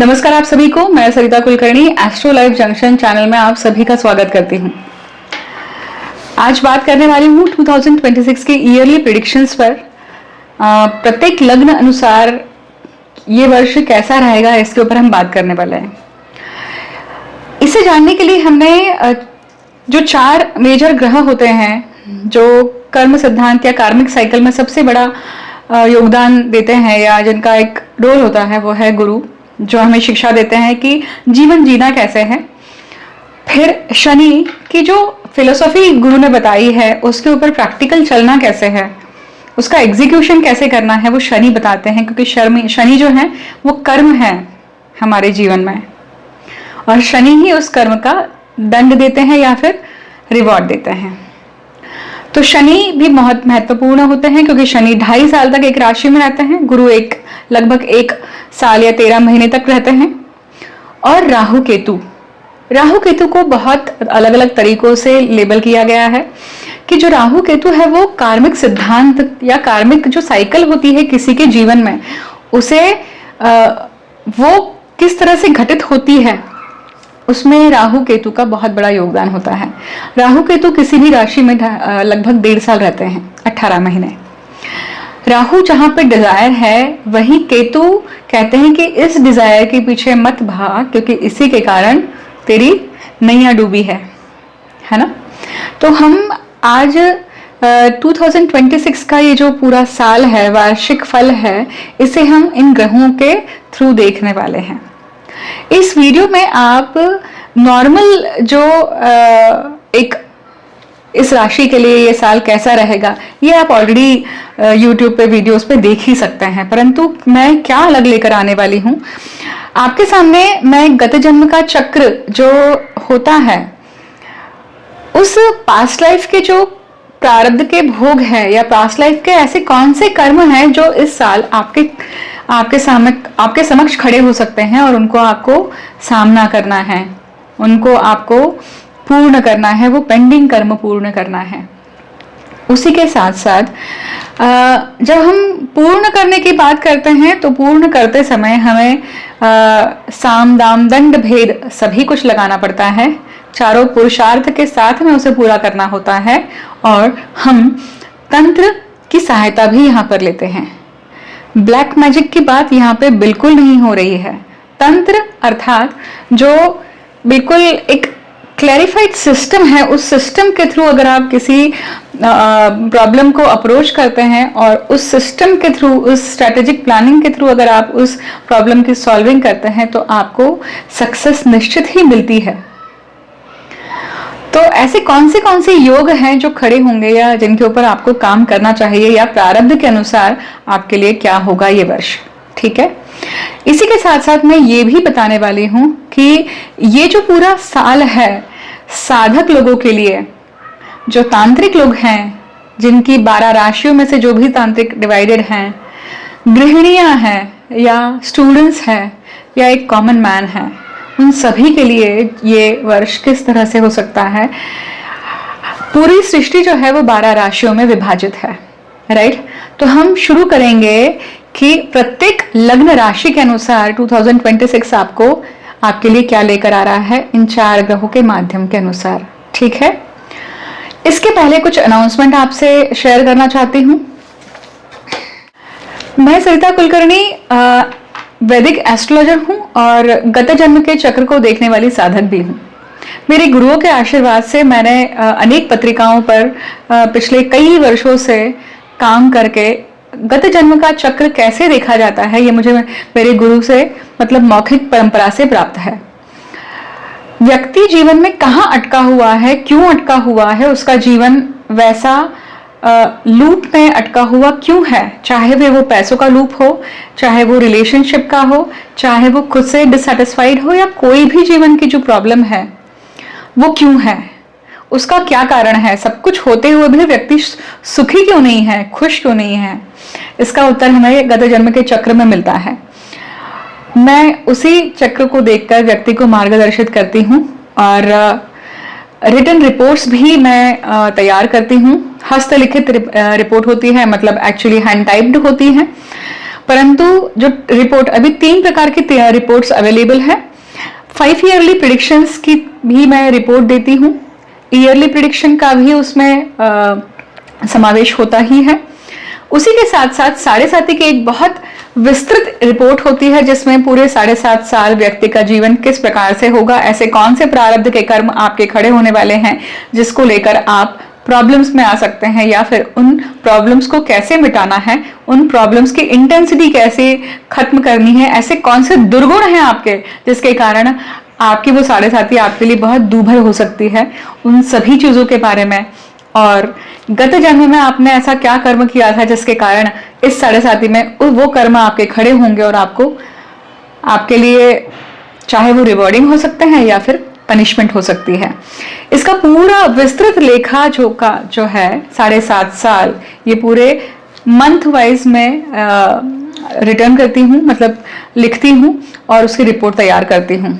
नमस्कार आप सभी को, मैं Sarita Kulkarni astro life junction channel में आप सभी का स्वागत करती हूँ। आज बात करने वाली हूँ 2026 के ईयरली प्रेडिक्शंस पर। प्रत्येक लग्न अनुसार ये वर्ष कैसा रहेगा इसके ऊपर हम बात करने वाले हैं। इसे जानने के लिए हमने जो 4 मेजर ग्रह होते हैं जो कर्म सिद्धांत या कार्मिक साइकिल में सबसे बड़ा योगदान देते हैं या जिनका एक रोल होता है, वो है गुरु, जो हमें शिक्षा देते हैं कि जीवन जीना कैसे है। फिर शनि की जो फिलोसॉफी गुरु ने बताई है उसके ऊपर प्रैक्टिकल चलना कैसे है, उसका एग्जीक्यूशन कैसे करना है, वो शनि बताते हैं, क्योंकि शनि जो है वो कर्म है हमारे जीवन में, और शनि ही उस कर्म का दंड देते हैं या फिर रिवॉर्ड देते हैं। तो शनि भी बहुत महत्वपूर्ण होते हैं क्योंकि शनि 2.5 साल तक एक राशि में रहते हैं, गुरु लगभग 1 साल या 13 महीने तक रहते हैं। और राहु केतु को बहुत अलग अलग तरीकों से लेबल किया गया है कि जो राहु केतु है वो कार्मिक सिद्धांत या कार्मिक जो साइकिल होती है किसी के जीवन में, उसे वो किस तरह से घटित होती है उसमें राहु केतु का बहुत बड़ा योगदान होता है। राहु केतु किसी भी राशि में लगभग 1.5 साल रहते हैं, 18 महीने। राहु जहां पे डिजायर है वही केतु कहते हैं कि इस डिजायर के पीछे मत भाग, क्योंकि इसी के कारण तेरी नैया डूबी है ना। तो हम आज 2026 का ये जो पूरा साल है, वार्षिक फल है, इसे हम इन ग्रहों के थ्रू देखने वाले हैं। इस वीडियो में आप नॉर्मल जो इस राशि के लिए ये साल कैसा रहेगा ये आप ऑलरेडी YouTube पे वीडियोस पे देख ही सकते हैं, परंतु मैं क्या अलग लेकर आने वाली हूँ आपके सामने। मैं गत जन्म का चक्र जो होता है उस पास्ट लाइफ के जो प्रारब्ध के भोग है या पास्ट लाइफ के ऐसे कौन से कर्म हैं जो इस साल आपके समक्ष खड़े हो सकते हैं और उनको आपको सामना करना है, उनको आपको पूर्ण करना है, वो पेंडिंग कर्म पूर्ण करना है। उसी के साथ साथ जब हम पूर्ण करने की बात करते हैं तो पूर्ण करते समय हमें साम दाम दंड भेद सभी कुछ लगाना पड़ता है, चारों पुरुषार्थ के साथ में उसे पूरा करना होता है, और हम तंत्र की सहायता भी यहाँ पर लेते हैं। ब्लैक मैजिक की बात यहाँ पे बिल्कुल नहीं हो रही है। तंत्र अर्थात जो बिल्कुल एक क्लैरिफाइड सिस्टम है, उस सिस्टम के थ्रू अगर आप किसी प्रॉब्लम को अप्रोच करते हैं और उस सिस्टम के थ्रू, उस स्ट्रेटेजिक प्लानिंग के थ्रू अगर आप उस प्रॉब्लम की सॉल्विंग करते हैं तो आपको सक्सेस निश्चित ही मिलती है। तो ऐसे कौन से योग हैं जो खड़े होंगे या जिनके ऊपर आपको काम करना चाहिए, या प्रारब्ध के अनुसार आपके लिए क्या होगा ये वर्ष, ठीक है। इसी के साथ साथ मैं ये भी बताने वाली हूं कि ये जो पूरा साल है साधक लोगों के लिए, जो तांत्रिक लोग हैं, जिनकी 12 राशियों में से जो भी तांत्रिक डिवाइडेड हैं, गृहिणियां हैं या स्टूडेंट्स हैं या एक कॉमन मैन है, उन सभी के लिए ये वर्ष किस तरह से हो सकता है। पूरी सृष्टि जो है वो 12 राशियों में विभाजित है, राइट। तो हम शुरू करेंगे कि प्रत्येक लग्न राशि के अनुसार 2026 आपके लिए क्या लेकर आ रहा है इन 4 ग्रहों के माध्यम के अनुसार, ठीक है। इसके पहले कुछ अनाउंसमेंट आपसे शेयर करना चाहती हूँ। मैं सरिता कुलकर्णी वैदिक एस्ट्रोलॉजर हूँ और गत जन्म के चक्र को देखने वाली साधक भी हूँ। मेरे गुरुओं के आशीर्वाद से मैंने अनेक पत्रिकाओं पर पिछले कई वर्षों से काम करके गत जन्म का चक्र कैसे देखा जाता है ये मुझे मेरे गुरु से, मतलब मौखिक परंपरा से प्राप्त है। व्यक्ति जीवन में कहाँ अटका हुआ है, क्यों अटका हुआ है, उसका जीवन वैसा लूप में अटका हुआ क्यों है, चाहे वो पैसों का लूप हो, चाहे वो रिलेशनशिप का हो, चाहे वो खुद से डिससेटिस्फाइड हो, या कोई भी जीवन की जो प्रॉब्लम है वो क्यों है, उसका क्या कारण है। सब कुछ होते हुए भी व्यक्ति सुखी क्यों नहीं है, खुश क्यों नहीं है, इसका उत्तर हमें गत जन्म के चक्र में मिलता है। मैं उसी चक्र को देखकर व्यक्ति को मार्गदर्शित करती हूँ और रिटन रिपोर्ट्स भी मैं तैयार करती हूँ। हस्तलिखित रिपोर्ट होती है, मतलब एक्चुअली हैंड टाइप्ड होती है, परंतु जो रिपोर्ट, अभी 3 प्रकार की रिपोर्ट्स अवेलेबल है। 5 ईयरली प्रिडिक्शंस की भी मैं रिपोर्ट देती हूँ, ईयरली प्रिडिक्शन का भी उसमें समावेश होता ही है। उसी के साथ साथ 7.5 की एक बहुत विस्तृत रिपोर्ट होती है, जिसमें पूरे 7.5 साल व्यक्ति का जीवन किस प्रकार से होगा, ऐसे कौन से प्रारब्ध के कर्म आपके खड़े होने वाले हैं जिसको लेकर आप प्रॉब्लम्स में आ सकते हैं, या फिर उन प्रॉब्लम्स को कैसे मिटाना है, उन प्रॉब्लम्स की इंटेंसिटी कैसे खत्म करनी है, ऐसे कौन से दुर्गुण हैं आपके जिसके कारण आपकी वो 7.5 आपके लिए बहुत दूभर हो सकती है, उन सभी चीजों के बारे में। और गत जन्म में आपने ऐसा क्या कर्म किया था जिसके कारण इस 7.5 में वो कर्म आपके खड़े होंगे और आपको, आपके लिए चाहे वो रिवॉर्डिंग हो सकते हैं या फिर पनिशमेंट हो सकती है। इसका पूरा विस्तृत लेखा जोखा जो है 7.5 साल, ये पूरे मंथ वाइज में रिटर्न करती हूँ, मतलब लिखती हूँ और उसकी रिपोर्ट तैयार करती हूँ।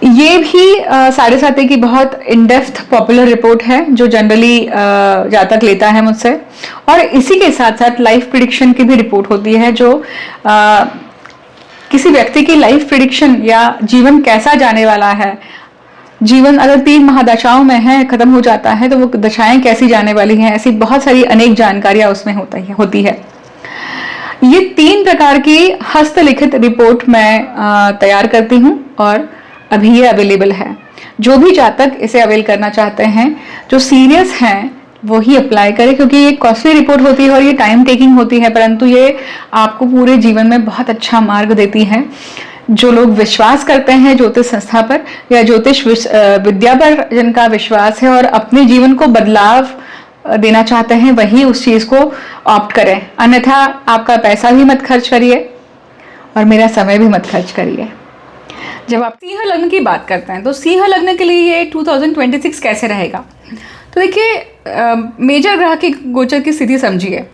ये भी 7.5 की बहुत इन डेप्थ पॉपुलर रिपोर्ट है जो जनरली जातक लेता है मुझसे। और इसी के साथ साथ लाइफ प्रिडिक्शन की भी रिपोर्ट होती है, जो किसी व्यक्ति की लाइफ प्रिडिक्शन या जीवन कैसा जाने वाला है, जीवन अगर 3 महादशाओं में है, खत्म हो जाता है, तो वो दशाएं कैसी जाने वाली हैं, ऐसी बहुत सारी अनेक जानकारियां उसमें होती है। ये 3 प्रकार की हस्तलिखित रिपोर्ट मैं तैयार करती हूँ और अभी ये अवेलेबल है। जो भी जातक इसे अवेल करना चाहते हैं, जो सीरियस हैं, वो ही अप्लाई करें, क्योंकि ये कॉस्टली रिपोर्ट होती है और ये टाइम टेकिंग होती है, परंतु ये आपको पूरे जीवन में बहुत अच्छा मार्ग देती है। जो लोग विश्वास करते हैं ज्योतिष संस्था पर या ज्योतिष विद्या पर, जिनका विश्वास है और अपने जीवन को बदलाव देना चाहते हैं, वही उस चीज को ऑप्ट करें। अन्यथा आपका पैसा भी मत खर्च करिए और मेरा समय भी मत खर्च करिए। जब आप सिंह लग्न की बात करते हैं तो सिंह लग्न के लिए ये 2026 कैसे रहेगा? तो देखिए, मेजर ग्रह की गोचर की स्थिति समझिए।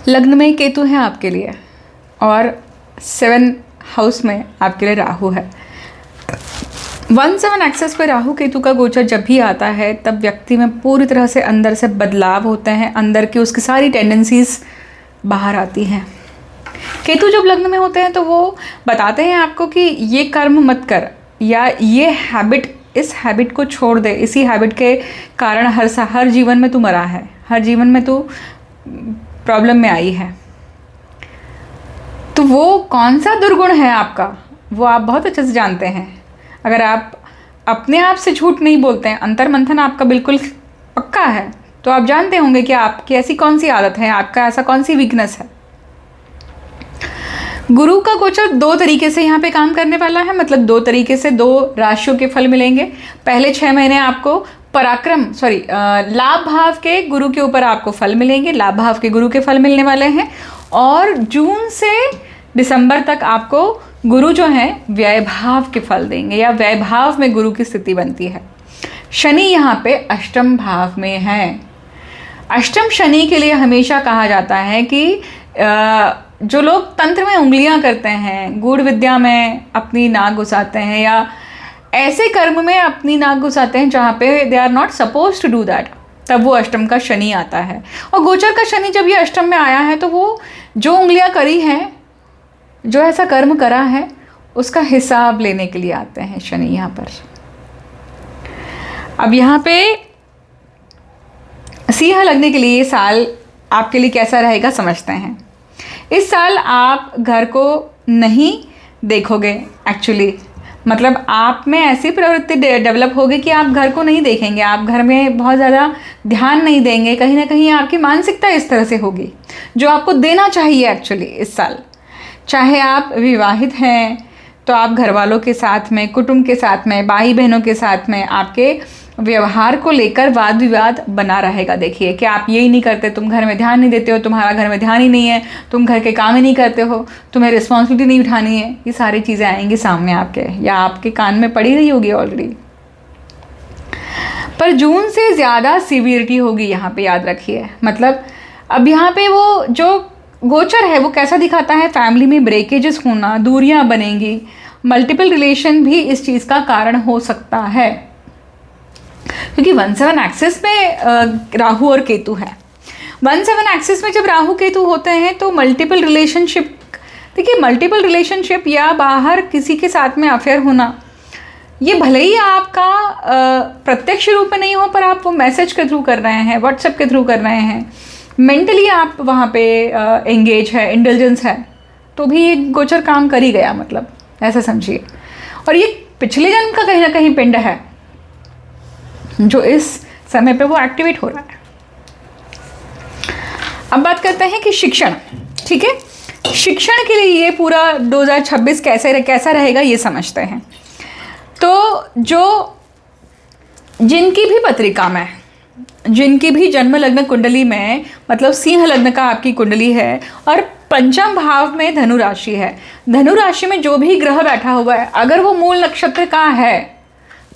लग्न में केतु है आपके लिए और 7 हाउस में आपके लिए राहु है। 1/7 एक्सेस पे राहु केतु का गोचर जब भी आता है, तब व्यक्ति में पूरी तरह से अंदर से बदलाव होते हैं, अंदर की उसकी सारी टेंडेंसीज बाहर आती हैं। केतु जब लग्न में होते हैं तो वो बताते हैं आपको कि ये कर्म मत कर, या ये हैबिट, इस हैबिट को छोड़ दे, इसी हैबिट के कारण हर जीवन में तू मरा है, हर जीवन में तू प्रॉब्लम में आई है। तो वो कौन सा दुर्गुण है आपका, वो आप बहुत अच्छे से जानते हैं। अगर आप अपने आप से झूठ नहीं बोलते हैं, अंतर मंथन आपका बिल्कुल पक्का है, तो आप जानते होंगे कि आपकी ऐसी कौन सी आदत है, आपका ऐसा कौन सी वीकनेस है। गुरु का गोचर 2 तरीके से यहाँ पे काम करने वाला है, मतलब 2 तरीके से 2 राशियों के फल मिलेंगे। पहले 6 महीने आपको लाभ भाव के गुरु के ऊपर आपको फल मिलेंगे, लाभ भाव के गुरु के फल मिलने वाले हैं। और जून से दिसंबर तक आपको गुरु जो है व्यय भाव के फल देंगे, या व्यय भाव में गुरु की स्थिति बनती है। शनि यहाँ पे अष्टम भाव में है। अष्टम शनि के लिए हमेशा कहा जाता है कि जो लोग तंत्र में उंगलियां करते हैं, गूढ़ विद्या में अपनी नाक घुसाते हैं, या ऐसे कर्म में अपनी नाक घुसाते हैं जहाँ पे they are not suppose to do that, तब वो अष्टम का शनि आता है। और गोचर का शनि जब ये अष्टम में आया है, तो वो जो उंगलियां करी हैं, जो ऐसा कर्म करा है, उसका हिसाब लेने के लिए आते हैं शनि यहाँ पर। अब यहाँ पे सिंह लगने के लिए ये साल आपके लिए कैसा रहेगा समझते हैं। इस साल आप घर को नहीं देखोगे, एक्चुअली मतलब आप में ऐसी प्रवृत्ति डेवलप होगी कि आप घर को नहीं देखेंगे, आप घर में बहुत ज़्यादा ध्यान नहीं देंगे। कहीं ना कहीं आपकी मानसिकता इस तरह से होगी जो आपको देना चाहिए एक्चुअली इस साल। चाहे आप विवाहित हैं तो आप घर वालों के साथ में, कुटुंब के साथ में, भाई बहनों के साथ में आपके व्यवहार को लेकर वाद विवाद बना रहेगा। देखिए कि आप यही नहीं करते, तुम घर में ध्यान नहीं देते हो, तुम्हारा घर में ध्यान ही नहीं है, तुम घर के काम ही नहीं करते हो, तुम्हें रिस्पॉन्सिबिलिटी नहीं उठानी है, ये सारी चीज़ें आएंगी सामने आपके, या आपके कान में पड़ी रही होगी ऑलरेडी। पर जून से ज़्यादा सीवियरिटी होगी यहाँ पे, याद रखिए। मतलब अब यहाँ पे वो जो गोचर है वो कैसा दिखाता है, फैमिली में ब्रेकेजेस होना, दूरियाँ बनेंगी, मल्टीपल रिलेशन भी इस चीज़ का कारण हो सकता है, क्योंकि 1/7 एक्सेस में राहु और केतु है। 1-7 एक्सिस में जब राहु केतु होते हैं तो मल्टीपल रिलेशनशिप, देखिए मल्टीपल रिलेशनशिप या बाहर किसी के साथ में अफेयर होना, ये भले ही आपका प्रत्यक्ष रूप में नहीं हो, पर आप वो मैसेज के थ्रू कर रहे हैं, व्हाट्सएप के थ्रू कर रहे हैं, मेंटली आप वहाँ पे एंगेज है, इंटेलिजेंस है, तो भी ये गोचर काम कर ही गया, मतलब ऐसा समझिए। और ये पिछले जन्म का कहीं ना कहीं पिंड है जो इस समय पे वो एक्टिवेट हो रहा है। अब बात करते हैं कि शिक्षण, ठीक है, शिक्षण के लिए ये पूरा 2026 कैसा रहेगा ये समझते हैं। तो जो जिनकी भी पत्रिका में, जिनकी भी जन्म लग्न कुंडली में, मतलब सिंह लग्न का आपकी कुंडली है और पंचम भाव में धनु राशि है, धनु राशि में जो भी ग्रह बैठा हुआ है, अगर वो मूल नक्षत्र का है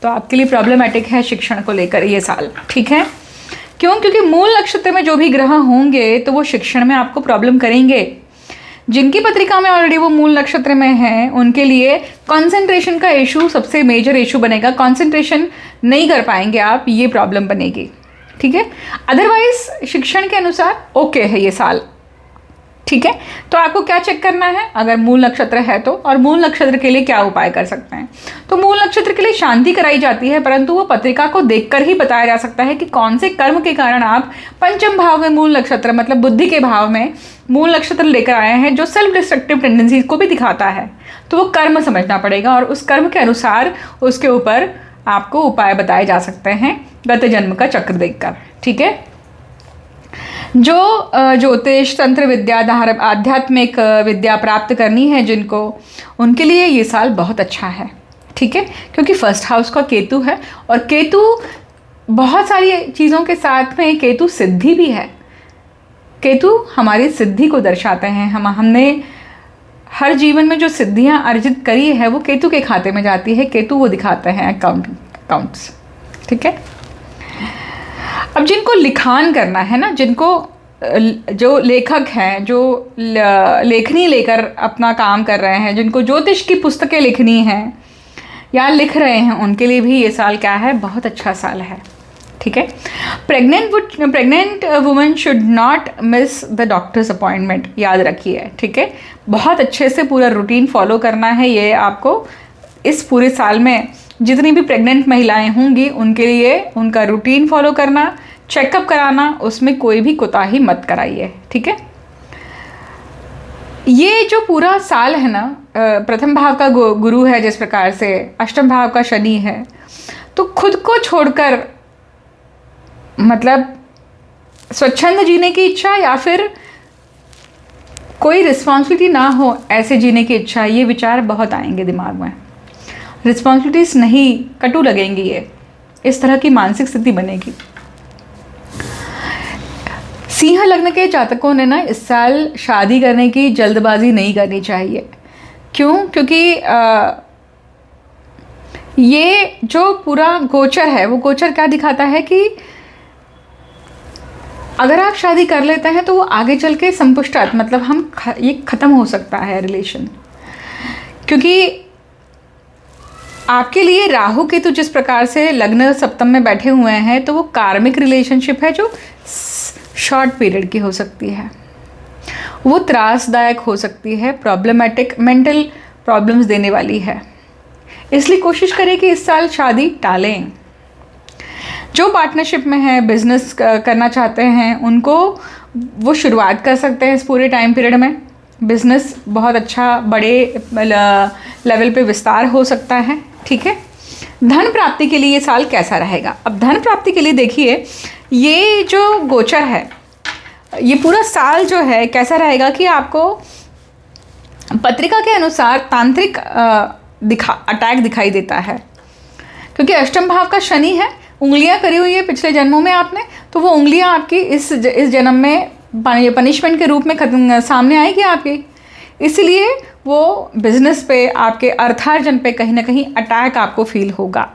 तो आपके लिए प्रॉब्लमेटिक है शिक्षण को लेकर ये साल, ठीक है। क्यों? क्योंकि मूल नक्षत्र में जो भी ग्रह होंगे तो वो शिक्षण में आपको प्रॉब्लम करेंगे। जिनकी पत्रिका में ऑलरेडी वो मूल नक्षत्र में है उनके लिए कंसंट्रेशन का इशू सबसे मेजर इशू बनेगा, कंसंट्रेशन नहीं कर पाएंगे आप, ये प्रॉब्लम बनेगी, ठीक है। अदरवाइज शिक्षण के अनुसार ओके है ये साल, ठीक है। तो आपको क्या चेक करना है, अगर मूल नक्षत्र है तो, और मूल नक्षत्र के लिए क्या उपाय कर सकते हैं। तो मूल नक्षत्र के लिए शांति कराई जाती है, परंतु वो पत्रिका को देखकर ही बताया जा सकता है कि कौन से कर्म के कारण आप पंचम भाव में मूल नक्षत्र, मतलब बुद्धि के भाव में मूल नक्षत्र लेकर आए हैं, जो सेल्फ डिस्ट्रक्टिव टेंडेंसीज को भी दिखाता है। तो वो कर्म समझना पड़ेगा और उस कर्म के अनुसार उसके ऊपर आपको उपाय बताए जा सकते हैं गत जन्म का चक्र देखकर, ठीक है। जो ज्योतिष, तंत्र विद्या, आध्यात्मिक विद्या प्राप्त करनी है जिनको, उनके लिए ये साल बहुत अच्छा है, ठीक है, क्योंकि फर्स्ट हाउस का केतु है और केतु बहुत सारी चीज़ों के साथ में केतु सिद्धि भी है। केतु हमारी सिद्धि को दर्शाते हैं, हमने हर जीवन में जो सिद्धियां अर्जित करी है वो केतु के खाते में जाती है, केतु वो दिखाते हैं अकाउंट्स, ठीक है। अब जिनको लिखान करना है ना, जिनको जो लेखक हैं, जो लेखनी लेकर अपना काम कर रहे हैं, जिनको ज्योतिष की पुस्तकें लिखनी हैं या लिख रहे हैं, उनके लिए भी ये साल क्या है, बहुत अच्छा साल है, ठीक है। Pregnant women should not miss the doctors appointment, याद रखिए, ठीक है। बहुत अच्छे से पूरा रूटीन फॉलो करना है, ये आपको इस पूरे साल में जितनी भी प्रेग्नेंट महिलाएं होंगी उनके लिए उनका रूटीन फॉलो करना, चेकअप कराना, उसमें कोई भी कोताही मत कराइए, ठीक है। ये जो पूरा साल है ना, प्रथम भाव का गुरु है जिस प्रकार से, अष्टम भाव का शनि है, तो खुद को छोड़कर, मतलब स्वच्छंद जीने की इच्छा या फिर कोई रिस्पॉन्सिबिलिटी ना हो ऐसे जीने की इच्छा, ये विचार बहुत आएंगे दिमाग में। रिस्पॉन्सिबिलिटीज नहीं, कटु लगेंगी, ये इस तरह की मानसिक स्थिति बनेगी। सिंह लग्न के जातकों ने ना इस साल शादी करने की जल्दबाजी नहीं करनी चाहिए। क्यों? क्योंकि ये जो पूरा गोचर है वो गोचर क्या दिखाता है कि अगर आप शादी कर लेते हैं तो वो आगे चल के संपुष्टात, मतलब ये ख़त्म हो सकता है रिलेशन, क्योंकि आपके लिए राहु केतु जिस प्रकार से लग्न सप्तम में बैठे हुए हैं, तो वो कार्मिक रिलेशनशिप है जो शॉर्ट पीरियड की हो सकती है, वो त्रासदायक हो सकती है, प्रॉब्लमेटिक मेंटल प्रॉब्लम्स देने वाली है। इसलिए कोशिश करें कि इस साल शादी टालें। जो पार्टनरशिप में है, बिजनेस करना चाहते हैं, उनको वो शुरुआत कर सकते हैं इस पूरे टाइम पीरियड में। बिजनेस बहुत अच्छा बड़े लेवल पे विस्तार हो सकता है, ठीक है। धन प्राप्ति के लिए ये साल कैसा रहेगा? अब धन प्राप्ति के लिए देखिए, ये जो गोचर है, ये पूरा साल जो है कैसा रहेगा कि आपको पत्रिका के अनुसार तांत्रिक अटैक दिखाई देता है, क्योंकि अष्टम भाव का शनि है, उंगलियां करी हुई है पिछले जन्मों में आपने, तो वो उंगलियां आपकी इस जन्म में पनिशमेंट के रूप में सामने आएगी आपकी। इसलिए वो बिजनेस पे, आपके अर्थार्जन पे कहीं ना कहीं अटैक आपको फील होगा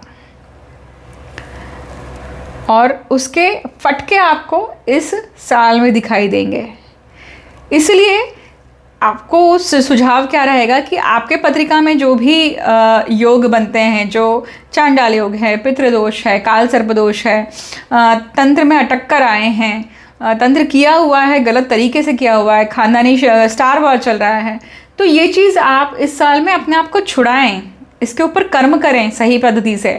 और उसके फटके आपको इस साल में दिखाई देंगे। इसलिए आपको सुझाव क्या रहेगा कि आपके पत्रिका में जो भी योग बनते हैं, जो चांडाल योग है, पितृदोष है, काल सर्पदोष है, तंत्र में अटक कर आए हैं, तंत्र किया हुआ है, गलत तरीके से किया हुआ है, खानदानी स्टार वॉर चल रहा है, तो ये चीज़ आप इस साल में अपने आप को छुड़ाएं, इसके ऊपर कर्म करें सही पद्धति से,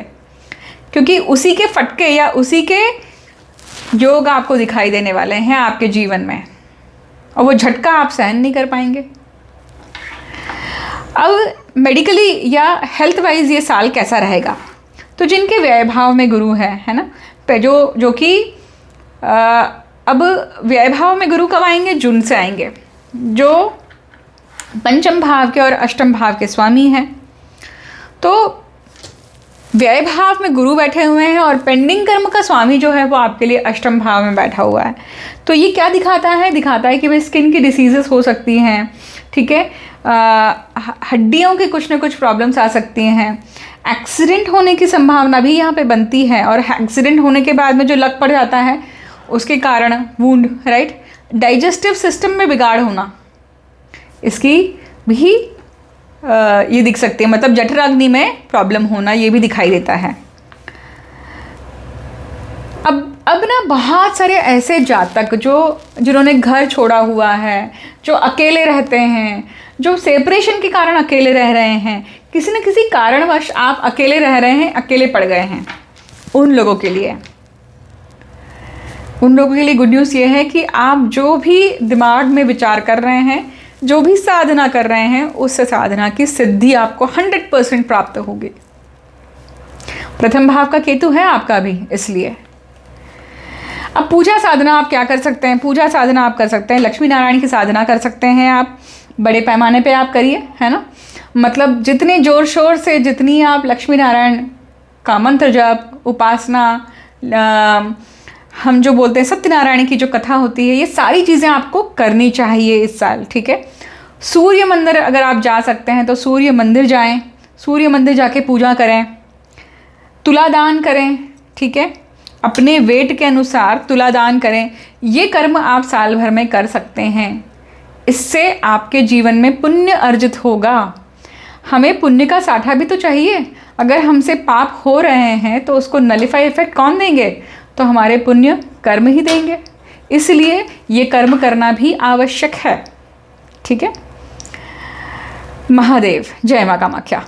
क्योंकि उसी के फटके या उसी के योग आपको दिखाई देने वाले हैं आपके जीवन में, और वो झटका आप सहन नहीं कर पाएंगे। अब मेडिकली या हेल्थ वाइज ये साल कैसा रहेगा? तो जिनके व्यय भाव में गुरु है ना, जो कि अब व्यय भाव में गुरु कब आएंगे? जून से आएंगे, जो पंचम भाव के और अष्टम भाव के स्वामी हैं। तो व्यय भाव में गुरु बैठे हुए हैं और पेंडिंग कर्म का स्वामी जो है वो आपके लिए अष्टम भाव में बैठा हुआ है। तो ये क्या दिखाता है? दिखाता है कि भाई स्किन की डिसीजेस हो सकती हैं, ठीक है, हड्डियों की कुछ ना कुछ प्रॉब्लम्स आ सकती हैं, एक्सीडेंट होने की संभावना भी यहाँ पे बनती है, और एक्सीडेंट होने के बाद में जो लग पड़ जाता है उसके कारण वुंड, राइट, डाइजेस्टिव सिस्टम में बिगाड़ होना, इसकी भी ये दिख सकती है, मतलब जठराग्नि में प्रॉब्लम होना, ये भी दिखाई देता है। अब ना बहुत सारे ऐसे जातक जिन्होंने घर छोड़ा हुआ है, जो अकेले रहते हैं, जो सेपरेशन के कारण अकेले रह रहे हैं, किसी न किसी कारणवश आप अकेले रह रहे हैं, अकेले पड़ गए हैं, उन लोगों के लिए गुड न्यूज़ ये है कि आप जो भी दिमाग में विचार कर रहे हैं, जो भी साधना कर रहे हैं, उस साधना की सिद्धि आपको 100% प्राप्त होगी। प्रथम भाव का केतु है आपका भी, इसलिए। अब पूजा साधना आप क्या कर सकते हैं? पूजा साधना आप कर सकते हैं, लक्ष्मी नारायण की साधना कर सकते हैं, आप बड़े पैमाने पे आप करिए, है ना, मतलब जितने जोर शोर से, जितनी आप लक्ष्मी नारायण का मंत्र जप, उपासना, हम जो बोलते हैं सत्यनारायण की जो कथा होती है, ये सारी चीज़ें आपको करनी चाहिए इस साल, ठीक है। सूर्य मंदिर अगर आप जा सकते हैं तो सूर्य मंदिर जाएं, सूर्य मंदिर जाके पूजा करें, तुला दान करें, ठीक है, अपने वेट के अनुसार तुला दान करें। ये कर्म आप साल भर में कर सकते हैं, इससे आपके जीवन में पुण्य अर्जित होगा। हमें पुण्य का साठा भी तो चाहिए, अगर हमसे पाप हो रहे हैं तो उसको नलिफाई इफेक्ट कौन देंगे? तो हमारे पुण्य कर्म ही देंगे, इसलिए ये कर्म करना भी आवश्यक है, ठीक है। महादेव, जय मां कामाख्या।